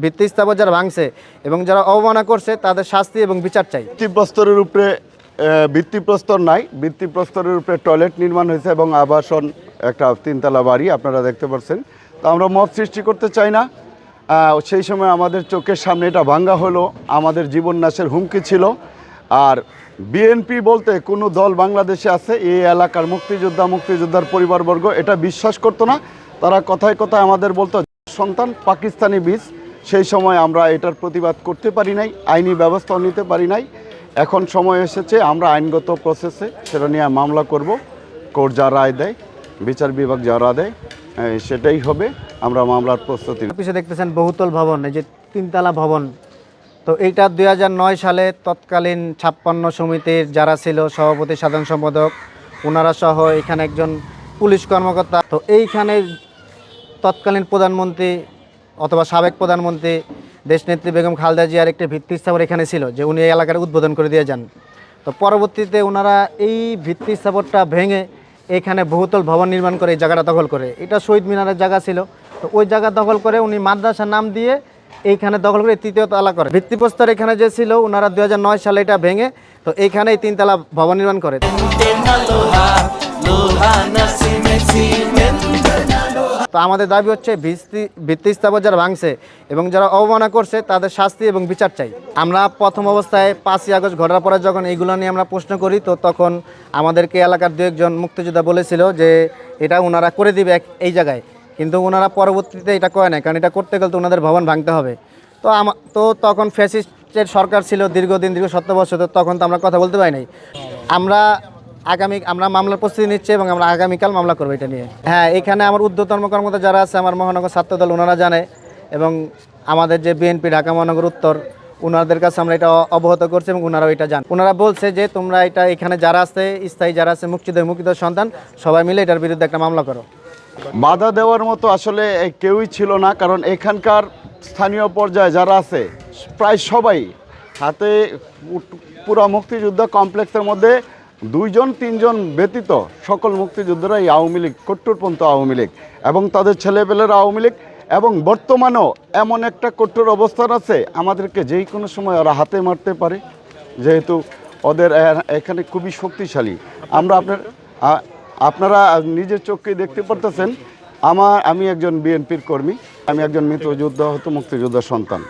ভিত্তি স্থাপন যারা ভাঙছে এবং যারা অবমাননা করছে তাদের শাস্তি এবং বিচার চাই। ভিত্তিপ্রস্তরের উপরে ভিত্তিপ্রস্তর নাই, ভিত্তিপ্রস্তরের উপরে টয়লেট নির্মাণ হয়েছে এবং আবাসন একটা 3তলা বাড়ি আপনারা দেখতে পাচ্ছেন। তো আমরা মত সৃষ্টি করতে চাই না। সেই সময় আমাদের চোখের সামনে এটা ভাঙ্গা হলো, আমাদের জীবন নাশের হুমকি ছিল। আর বিএনপি বলতে কোনো দল বাংলাদেশে আছে এই এলাকার মুক্তিযোদ্ধার পরিবারবর্গ এটা বিশ্বাস করতো না। তারা কথায় কথায় আমাদের বলতো সন্তান পাকিস্তানি বীজ। সেই সময় আমরা এটার প্রতিবাদ করতে পারি নাই, আইনি ব্যবস্থাও নিতে পারি নাই। এখন সময় এসেছে আমরা আইনগত প্রসেসে সেটা নিয়ে মামলা করব। কোর্ট যা রায় দেয়, বিচার বিভাগ যা রায় দেয় সেটাই হবে। আমরা মামলার প্রস্তুতি। পিছিয়ে দেখতেছেন বহুতল ভবন, এই যে 3তলা ভবন। তো এইটা 2009 সালে তৎকালীন 56 সমিতির যারা ছিল সভাপতি সাধারণ সম্পাদক ওনারা সহ এখানে একজন পুলিশ কর্মকর্তা, তো এইখানে তৎকালীন প্রধানমন্ত্রী অথবা সাবেক প্রধানমন্ত্রী দেশনেত্রী বেগম খালেদা জিয়ার একটি ভিত্তি স্থাপন এখানে ছিল, যে উনি এই এলাকার উদ্বোধন করে দিয়ে যান। তো পরবর্তীতে ওনারা এই ভিত্তি স্থাপনটা ভেঙে এখানে বহুতল ভবন নির্মাণ করে এই জায়গাটা দখল করে। এটা শহীদ মিনারের জায়গা ছিল, তো ওই জায়গা দখল করে উনি মাদ্রাসার নাম দিয়ে এইখানে দখল করে 3য় তলা করে। ভিত্তিপ্রস্তর এখানে যে ছিল ওনারা 2009 সালে এটা ভেঙে তো এইখানেই 3তলা ভবন নির্মাণ করে। তো আমাদের দাবি হচ্ছে ভিত্তি স্থাপন যারা ভাঙছে এবং যারা অবমাননা করছে তাদের শাস্তি এবং বিচার চাই। আমরা প্রথম অবস্থায় 5ই আগস্ট ঘটার পরে যখন এইগুলো নিয়ে আমরা প্রশ্ন করি, তো তখন আমাদেরকে এলাকার 2-1 মুক্তিযোদ্ধা বলেছিল যে এটা ওনারা করে দিবে এই জায়গায়, কিন্তু ওনারা পরবর্তীতে এটা করে না, কারণ এটা করতে গেলে তো ওনাদের ভবন ভাঙতে হবে। তো তখন ফ্যাসিস্টের সরকার ছিল দীর্ঘ 17 বছর, তো তখন তো আমরা কথা বলতে পারি নাই। আমরা মামলার প্রস্তুতি নিচ্ছি এবং আমরা আগামীকাল মামলা করবো এটা নিয়ে। হ্যাঁ, এখানে আমার ঊর্ধ্বতন কর্মকর্তা যারা আছে, আমার মহানগর ছাত্রদল ওনারা জানে, এবং আমাদের যে বিএনপি ঢাকা মহানগর উত্তর ওনাদের কাছে আমরা এটা অবগত করছি এবং ওনারাও এটা জান। ওনারা বলছে যে তোমরা এটা এখানে যারা আছে স্থায়ী যারা আছে মুক্তিযোদ্ধা সন্তান সবাই মিলে এটার বিরুদ্ধে একটা মামলা করো। বাধা দেওয়ার মতো আসলে কেউই ছিল না, কারণ এখানকার স্থানীয় পর্যায়ে যারা আছে প্রায় সবাই হাতে পুরো মুক্তিযুদ্ধ কমপ্লেক্সের মধ্যে 2-3 ব্যতীত সকল মুক্তিযোদ্ধারা এই আওয়ামী লীগ, কট্টরপন্থী আওয়ামী লীগ এবং তাদের ছেলেপেলেরা আওয়ামী লীগ, এবং বর্তমানেও এমন একটা কঠোর অবস্থান আছে আমাদেরকে যেই কোনো সময় ওরা হাতে মারতে পারে, যেহেতু ওদের এখানে খুবই শক্তিশালী। আমরা আপনারা নিজের চোখে দেখতে পারতেছেন। আমি একজন বিএনপির কর্মী, আমি একজন মৃত যোদ্ধা, মুক্তিযোদ্ধার সন্তান।